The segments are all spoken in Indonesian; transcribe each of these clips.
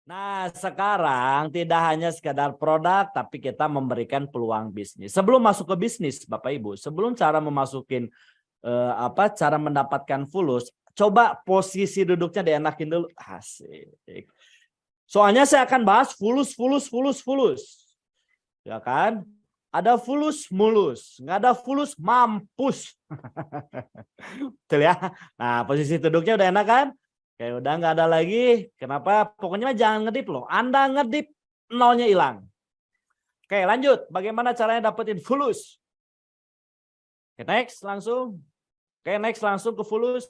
Nah, sekarang tidak hanya sekedar produk, tapi kita memberikan peluang bisnis. Sebelum masuk ke bisnis, Bapak Ibu, sebelum cara memasukin cara mendapatkan fulus, coba posisi duduknya dienakin dulu. Asik. Soalnya saya akan bahas fulus. Ya kan? Ada fulus mulus, nggak ada fulus mampus. Betul ya. Nah, posisi duduknya udah enak kan? Kayak udah nggak ada lagi. Kenapa? Pokoknya jangan ngedip loh. Anda ngedip, nolnya hilang. Oke, lanjut. Bagaimana caranya dapetin fulus? Oke, next langsung. Oke, next langsung ke fulus.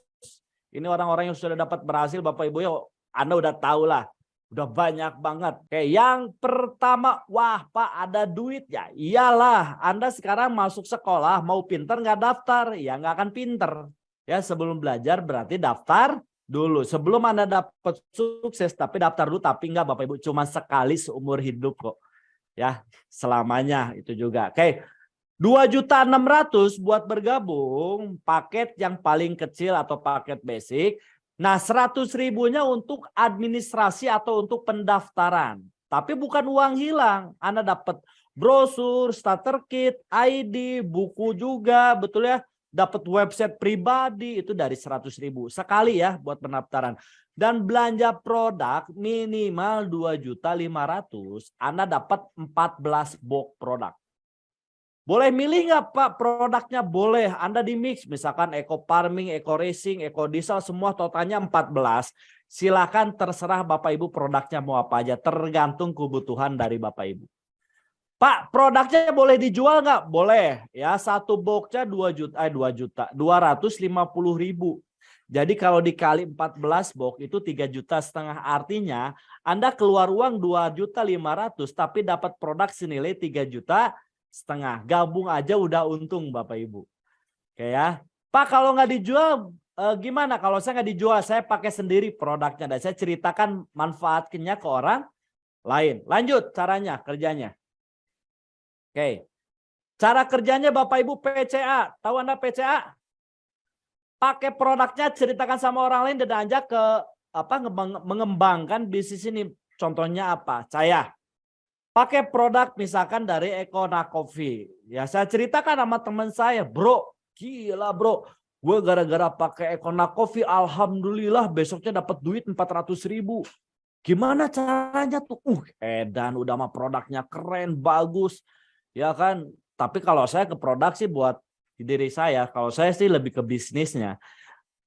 Ini orang-orang yang sudah dapat berhasil, Bapak Ibu ya. Anda udah tahu lah. Udah banyak banget. Oke, yang pertama, wah Pak ada duit ya. Iyalah, Anda sekarang masuk sekolah mau pinter nggak daftar? Ya nggak akan pinter. Ya sebelum belajar berarti daftar dulu. Sebelum Anda dapat sukses tapi daftar dulu, tapi nggak Bapak Ibu. Cuma sekali seumur hidup kok. Ya selamanya itu juga. Oke. 2.600.000 buat bergabung paket yang paling kecil atau paket basic. Nah 100.000-nya untuk administrasi atau untuk pendaftaran. Tapi bukan uang hilang. Anda dapat brosur, starter kit, ID, buku juga, betul ya. Dapat website pribadi itu dari 100.000 sekali ya buat pendaftaran. Dan belanja produk minimal 2.500.000, Anda dapat 14 box produk. Boleh milih nggak Pak produknya? Boleh. Anda di mix. Misalkan eco farming, eco racing, eco diesel semua totalnya 14. Silakan terserah Bapak Ibu produknya mau apa aja. Tergantung kebutuhan dari Bapak Ibu. Pak produknya boleh dijual nggak? Boleh. Ya satu boxnya 2.250.000. Jadi kalau dikali 14 box itu 3,5 juta. Artinya Anda keluar uang 2.500.000 tapi dapat produk senilai 3,5 juta. Gabung aja udah untung Bapak Ibu. Oke ya. Pak kalau nggak dijual gimana? Kalau saya nggak dijual saya pakai sendiri produknya dan saya ceritakan manfaatnya ke orang lain. Lanjut caranya kerjanya. Oke. Cara kerjanya Bapak Ibu PCA. Tahu Anda PCA? Pakai produknya ceritakan sama orang lain dan ajak ke mengembangkan bisnis ini. Contohnya apa? Saya pakai produk misalkan dari Econa Coffee. Ya saya ceritakan sama teman saya, bro, gila bro. Gue gara-gara pakai Econa Coffee, alhamdulillah besoknya dapat duit 400.000. Gimana caranya tuh? Edan udah mah produknya keren, bagus. Ya kan? Tapi kalau saya ke produk sih buat diri saya. Kalau saya sih lebih ke bisnisnya.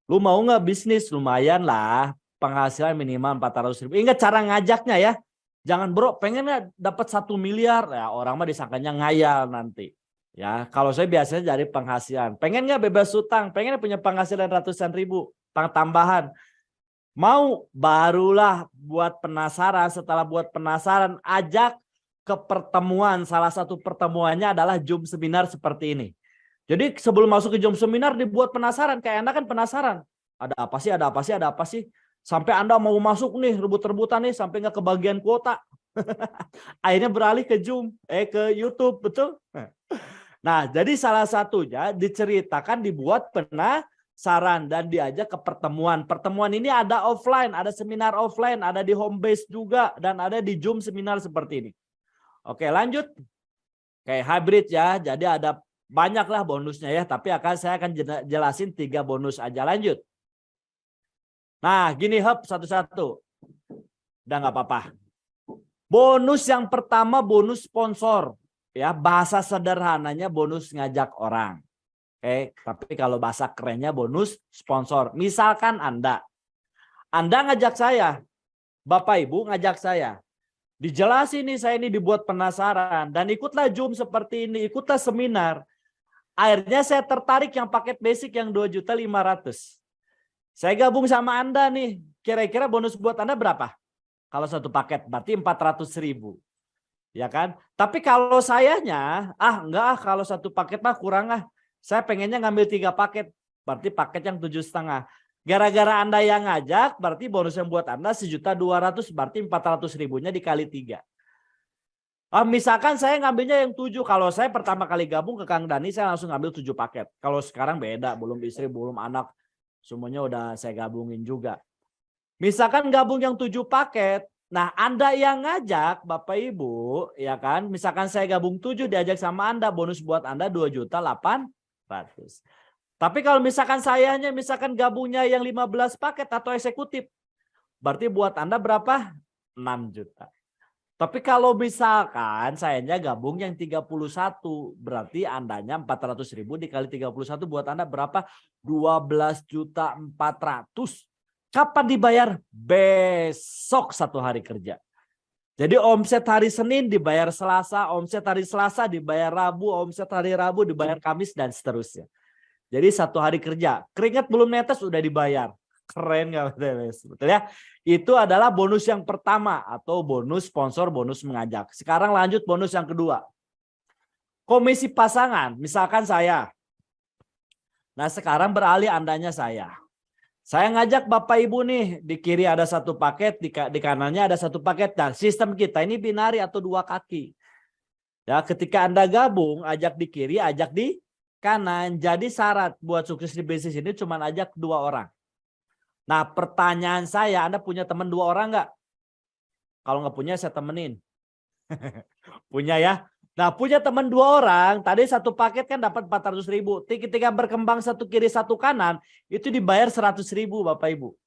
Lu mau nggak bisnis? Lumayan lah. Penghasilan minimal 400.000. Ingat cara ngajaknya ya. Jangan bro, pengennya dapat 1 miliar. Ya orang mah disangkanya ngayal nanti. Ya, kalau saya biasanya dari penghasilan. Pengen nggak bebas utang? Pengen punya penghasilan ratusan ribu tambahan. Mau barulah buat penasaran. Setelah buat penasaran, ajak ke pertemuan. Salah satu pertemuannya adalah Zoom seminar seperti ini. Jadi sebelum masuk ke Zoom seminar dibuat penasaran. Kayak Anda kan penasaran. Ada apa sih, ada apa sih, ada apa sih. Sampai Anda mau masuk nih, rebut-rebutan nih, sampai nggak kebagian kuota. Akhirnya beralih ke Zoom, ke YouTube, betul? Nah, jadi salah satunya diceritakan, dibuat penasaran dan diajak ke pertemuan. Pertemuan ini ada offline, ada seminar offline, ada di home base juga, dan ada di Zoom seminar seperti ini. Oke, lanjut. Kayak hybrid ya, jadi ada banyaklah bonusnya ya, tapi saya akan jelasin 3 bonus aja. Lanjut. Nah, gini hub satu-satu. Udah nggak apa-apa. Bonus yang pertama bonus sponsor. Ya, bahasa sederhananya bonus ngajak orang. Oke, tapi kalau bahasa kerennya bonus sponsor. Misalkan Anda ngajak saya, Bapak Ibu ngajak saya. Dijelasin nih saya ini dibuat penasaran dan ikutlah Zoom seperti ini, ikutlah seminar. Akhirnya saya tertarik yang paket basic yang 2.500.000. Saya gabung sama Anda nih. Kira-kira bonus buat Anda berapa? Kalau satu paket berarti 400.000. Ya kan? Tapi kalau sayanya, enggak kalau satu paket mah kurang . Saya pengennya ngambil 3 paket. Berarti paket yang 7,5. Gara-gara Anda yang ngajak, berarti bonus yang buat Anda 1.200.000, berarti 400.000-nya dikali 3. Misalkan saya ngambilnya yang 7. Kalau saya pertama kali gabung ke Kang Dani, saya langsung ngambil 7 paket. Kalau sekarang beda, belum istri, belum anak. Semuanya udah saya gabungin juga. Misalkan gabung yang 7 paket. Nah, Anda yang ngajak Bapak Ibu, ya kan? Misalkan saya gabung 7 diajak sama Anda, bonus buat Anda 2.800.000. Tapi kalau misalkan sayanya misalkan gabungnya yang 15 paket atau eksekutif, berarti buat Anda berapa? 6 juta. Tapi kalau misalkan sayanya gabung yang 31, berarti Andanya 400.000 dikali 31 buat Anda berapa? 12.400.000. Kapan dibayar? Besok 1 hari kerja. Jadi omset hari Senin dibayar Selasa, omset hari Selasa dibayar Rabu, omset hari Rabu dibayar Kamis, dan seterusnya. Jadi 1 hari kerja. Keringat belum netes udah dibayar. Keren nggak? Betul ya? Itu adalah bonus yang pertama atau bonus sponsor, bonus mengajak. Sekarang lanjut bonus yang kedua. Komisi pasangan, misalkan saya. Nah, sekarang beralih Andanya saya. Saya ngajak Bapak Ibu nih, di kiri ada 1 paket, di kanannya ada 1 paket. Nah, sistem kita ini binari atau 2 kaki. Ya, ketika Anda gabung, ajak di kiri, ajak di kanan. Jadi syarat buat sukses di bisnis ini cuma ajak 2 orang. Nah, pertanyaan saya, Anda punya teman 2 orang nggak? Kalau nggak punya, saya temenin. Punya ya? Nah, punya teman 2 orang, tadi 1 paket kan dapat 400.000. Ketika berkembang 1 kiri 1 kanan, itu dibayar 100.000 Bapak Ibu.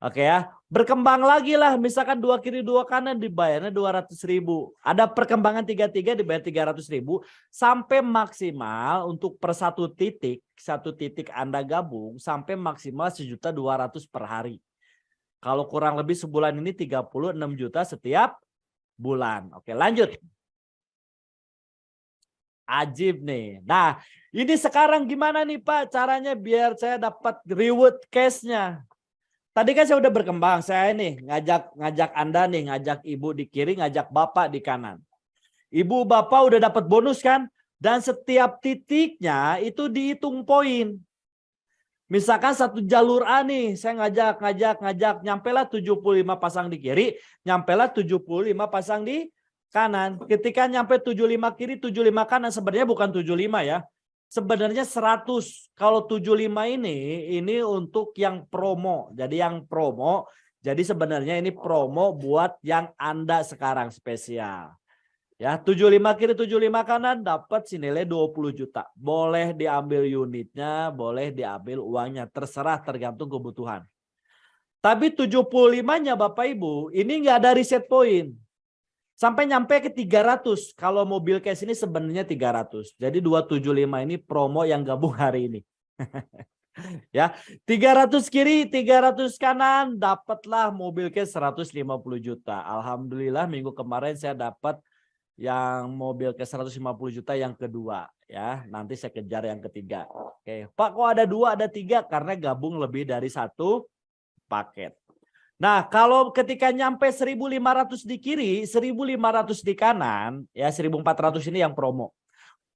Oke ya, berkembang lagi lah, misalkan 2 kiri 2 kanan dibayarnya 200.000. Ada perkembangan 3 dibayar 300.000 sampai maksimal untuk per 1 titik Anda gabung sampai maksimal 1.200.000 per hari. Kalau kurang lebih sebulan ini 36 juta setiap bulan. Oke, lanjut. Ajib nih. Nah, ini sekarang gimana nih Pak caranya biar saya dapat reward cash-nya? Tadi kan saya udah berkembang, saya nih ngajak Anda nih, ngajak Ibu di kiri, ngajak Bapak di kanan. Ibu Bapak udah dapat bonus kan? Dan setiap titiknya itu dihitung poin. Misalkan 1 jalur A nih, saya ngajak, nyampelah 75 pasang di kiri, nyampelah 75 pasang di kanan. Ketika nyampe 75 kiri, 75 kanan, sebenarnya bukan 75 ya. Sebenarnya 100. Kalau 75 ini untuk yang promo. Jadi yang promo. Jadi sebenarnya ini promo buat yang Anda sekarang spesial. Ya, 75 kiri 75 kanan dapat senilai 20 juta. Boleh diambil unitnya, boleh diambil uangnya, terserah tergantung kebutuhan. Tapi 75-nya Bapak Ibu, ini nggak ada reset point. Sampai nyampe ke 300. Kalau mobil cash ini sebenarnya 300. Jadi 275 ini promo yang gabung hari ini. Ya, 300 kiri, 300 kanan, dapatlah mobil cash 150 juta. Alhamdulillah minggu kemarin saya dapat yang mobil cash 150 juta yang kedua. Ya, nanti saya kejar yang ketiga. Oke, Pak kok ada 2, ada 3? Karena gabung lebih dari 1 paket. Nah, kalau ketika nyampe 1.500 di kiri, 1.500 di kanan, ya 1.400 ini yang promo.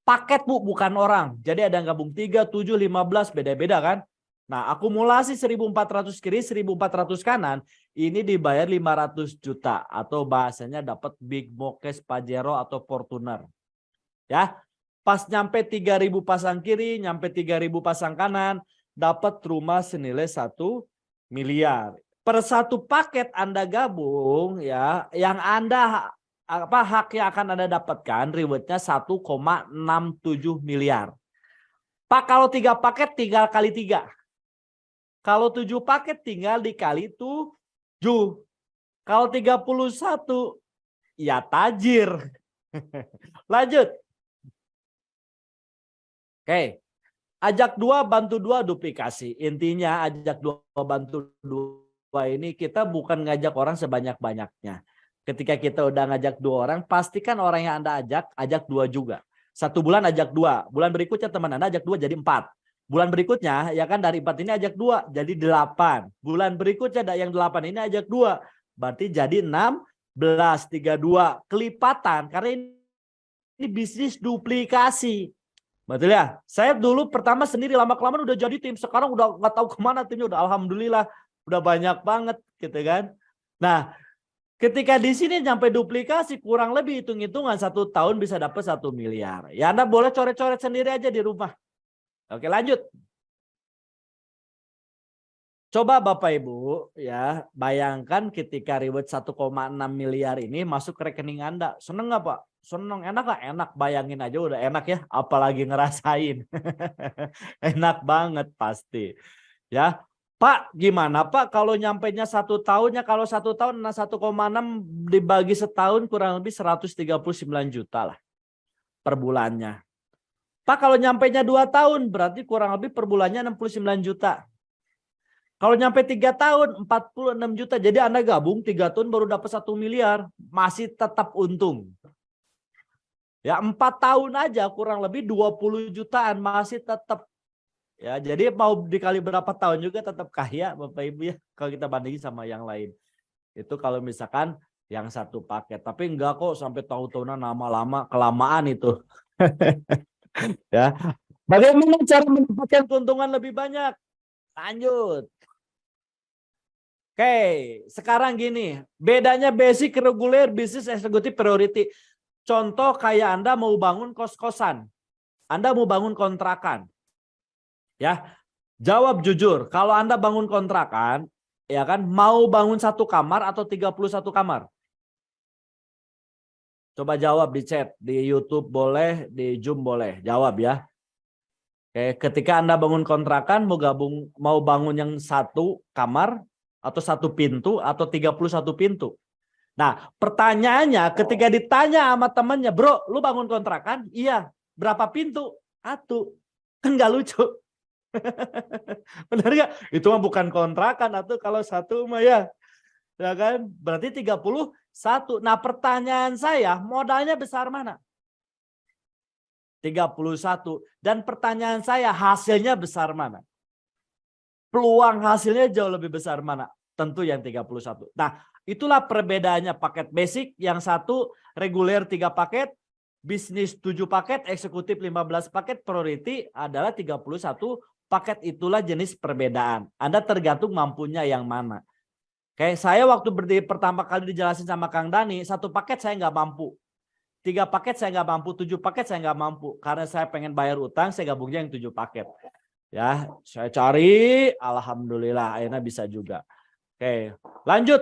Paket Bu, bukan orang. Jadi ada yang gabung 3, 7, 15, beda-beda kan. Nah, akumulasi 1.400 kiri, 1.400 kanan, ini dibayar 500 juta. Atau bahasanya dapat Big Mokes Pajero atau Fortuner. Ya, pas nyampe 3.000 pasang kiri, nyampe 3.000 pasang kanan, dapat rumah senilai 1 miliar. Per 1 paket Anda gabung ya, yang Anda hak yang akan Anda dapatkan rewardnya 1,67 miliar. Pak kalau 3 paket tinggal kali 3. Kalau 7 paket tinggal dikali 7. Kalau 31 ya tajir. Lanjut. Oke. Ajak 2 bantu 2 duplikasi. Intinya ajak 2 bantu 2 ini kita bukan ngajak orang sebanyak-banyaknya. Ketika kita udah ngajak 2 orang, pastikan orang yang Anda ajak 2 juga. 1 bulan ajak 2. Bulan berikutnya teman Anda ajak 2 jadi 4. Bulan berikutnya ya kan dari 4 ini ajak 2 jadi 8. Bulan berikutnya yang 8 ini ajak 2. Berarti jadi 16, 32. Kelipatan karena ini bisnis duplikasi. Betul ya? Saya dulu pertama sendiri, lama-kelamaan udah jadi tim. Sekarang udah nggak tahu kemana timnya. Udah alhamdulillah udah banyak banget gitu kan. Nah, ketika di sini sampai duplikasi kurang lebih hitung-hitungan 1 tahun bisa dapat 1 miliar. Ya Anda boleh coret-coret sendiri aja di rumah. Oke, lanjut. Coba Bapak Ibu ya bayangkan ketika reward 1,6 miliar ini masuk ke rekening Anda. Seneng nggak Pak? Seneng, enak nggak? Enak, bayangin aja udah enak ya. Apalagi ngerasain. Enak banget pasti. Ya, Pak gimana Pak kalau nyampainya 1 tahunnya, kalau 1 tahun 1,6 dibagi setahun kurang lebih 139 juta lah per bulannya. Pak kalau nyampainya 2 tahun berarti kurang lebih per bulannya 69 juta. Kalau nyampe 3 tahun 46 juta. Jadi Anda gabung 3 tahun baru dapat 1 miliar. Masih tetap untung. Ya 4 tahun aja kurang lebih 20 jutaan masih tetap. Ya jadi mau dikali berapa tahun juga tetap kaya Bapak Ibu ya. Kalau kita bandingin sama yang lain. Itu kalau misalkan yang satu paket. Tapi enggak kok sampai tahun-tahunan lama-lama kelamaan itu. Ya. Bagaimana cara mendapatkan keuntungan lebih banyak? Lanjut. Oke, sekarang gini, bedanya basic, reguler, bisnis, eksekutif, priority. Contoh kayak Anda mau bangun kos-kosan, Anda mau bangun kontrakan. Ya, jawab jujur, kalau Anda bangun kontrakan, ya kan, mau bangun 1 kamar atau 31 kamar? Coba jawab di chat, di YouTube boleh, di Zoom boleh, jawab ya. Oke, ketika Anda bangun kontrakan, mau bangun yang 1 kamar, atau 1 pintu, atau 31 pintu. Nah, pertanyaannya ketika ditanya sama temannya, bro, lu bangun kontrakan? Iya. Berapa pintu? 1. Kan nggak lucu. Benar nggak? Itu mah bukan kontrakan, atau kalau 1 mah ya. Ya kan? Berarti 31. Nah, pertanyaan saya, modalnya besar mana? 31. Dan pertanyaan saya, hasilnya besar mana? Peluang hasilnya jauh lebih besar mana? Tentu yang 31. Nah, itulah perbedaannya paket basic. Yang satu reguler 3 paket, bisnis 7 paket, eksekutif 15 paket, priority adalah 31 paket. Itulah jenis perbedaan. Anda tergantung mampunya yang mana. Kayak saya waktu berdiri pertama kali dijelasin sama Kang Dani, 1 paket saya nggak mampu. 3 paket saya nggak mampu, 7 paket saya nggak mampu. Karena saya pengen bayar utang, saya gabungnya yang 7 paket. Ya, saya cari, alhamdulillah akhirnya bisa juga. Oke, lanjut.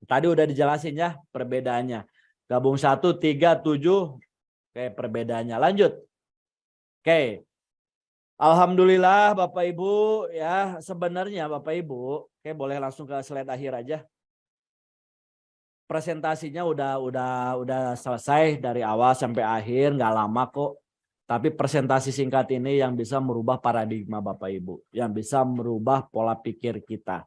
Tadi udah dijelasin ya perbedaannya. Gabung 1, 3, 7. Oke, perbedaannya. Lanjut. Oke. Alhamdulillah Bapak Ibu ya, sebenarnya Bapak Ibu, oke boleh langsung ke slide akhir aja. Presentasinya udah selesai dari awal sampai akhir, nggak lama kok. Tapi presentasi singkat ini yang bisa merubah paradigma Bapak Ibu, yang bisa merubah pola pikir kita.